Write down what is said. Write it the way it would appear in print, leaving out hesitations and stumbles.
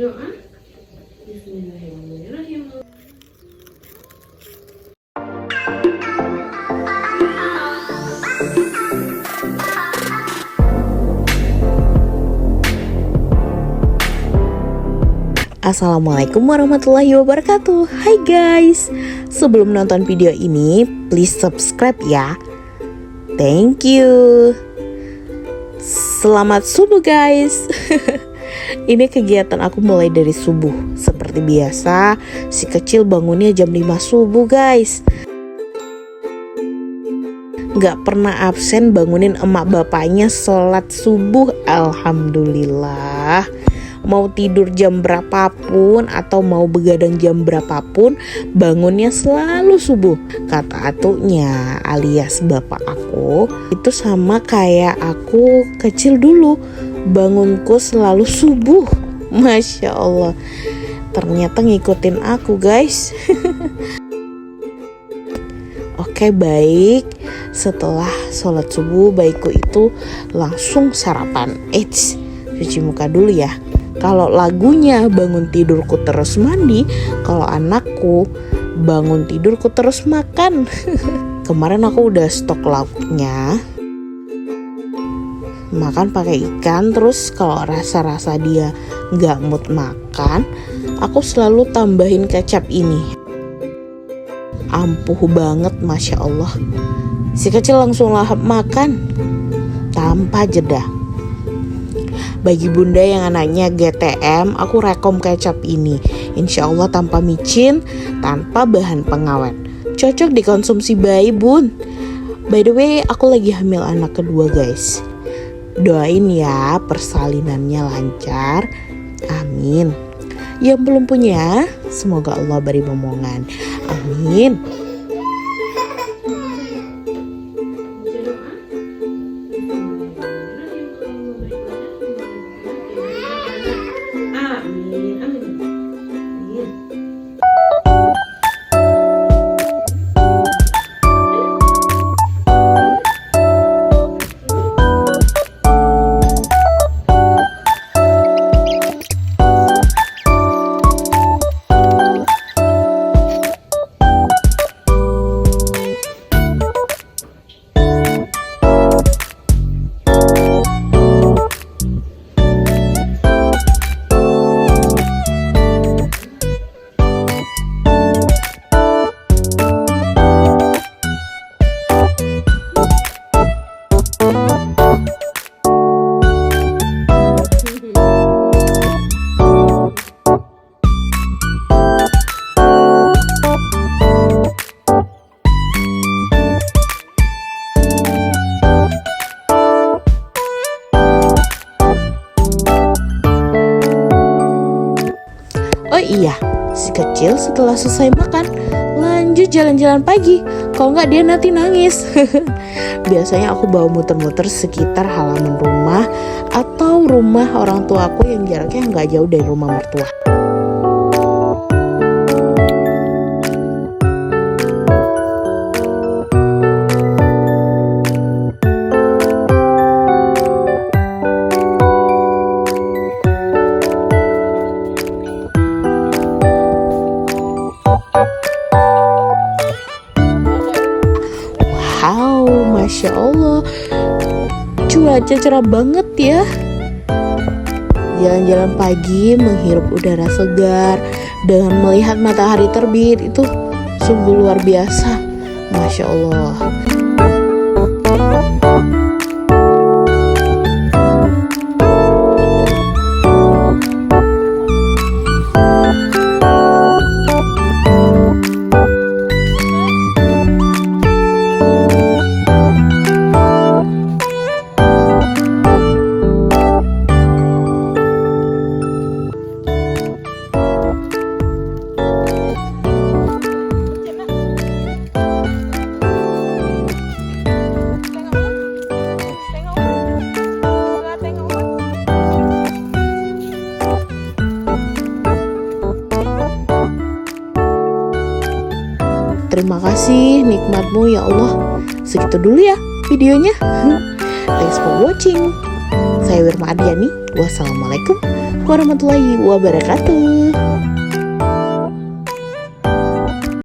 Doa. Bismillahirrahmanirrahim. Assalamualaikum warahmatullahi wabarakatuh. Hai guys, sebelum nonton video ini please subscribe ya. Thank you. Selamat subuh guys. Ini kegiatan aku mulai dari subuh. Seperti biasa, si kecil bangunnya jam 5 subuh guys. Gak pernah absen bangunin emak bapaknya sholat subuh. Alhamdulillah. Mau tidur jam berapapun atau mau begadang jam berapapun, bangunnya selalu subuh. Kata atunya alias bapak aku, itu sama kayak aku kecil dulu, bangunku selalu subuh. Masya Allah, ternyata ngikutin aku guys. Oke baik, setelah sholat subuh baikku itu langsung sarapan. Cuci muka dulu ya. Kalau lagunya bangun tidurku terus mandi, kalau anakku bangun tidurku terus makan. Kemarin aku udah stok lauknya, makan pakai ikan. Terus kalau rasa-rasa dia nggak mood makan, aku selalu tambahin kecap ini. Ampuh banget, Masya Allah. Si kecil langsung lahap makan tanpa jeda. Bagi bunda yang anaknya GTM, aku rekom kecap ini. Insya Allah tanpa micin, tanpa bahan pengawet. Cocok dikonsumsi bayi bun. By the way, aku lagi hamil anak kedua guys. Doain ya persalinannya lancar. Amin. Yang belum punya, semoga Allah beri momongan. Amin. Oh iya, si kecil setelah selesai makan lanjut jalan-jalan pagi. Kalau nggak dia nanti nangis. Biasanya aku bawa muter-muter sekitar halaman rumah atau rumah orang tua aku yang jaraknya nggak jauh dari rumah mertua. Wow, Masya Allah, cuaca cerah banget ya. Jalan-jalan pagi, menghirup udara segar dengan melihat matahari terbit, itu sungguh luar biasa. Masya Allah. Terima kasih nikmatmu ya Allah. Segitu dulu ya videonya. Thanks for watching. Saya Wirma Ardiani. Wassalamualaikum warahmatullahi wabarakatuh.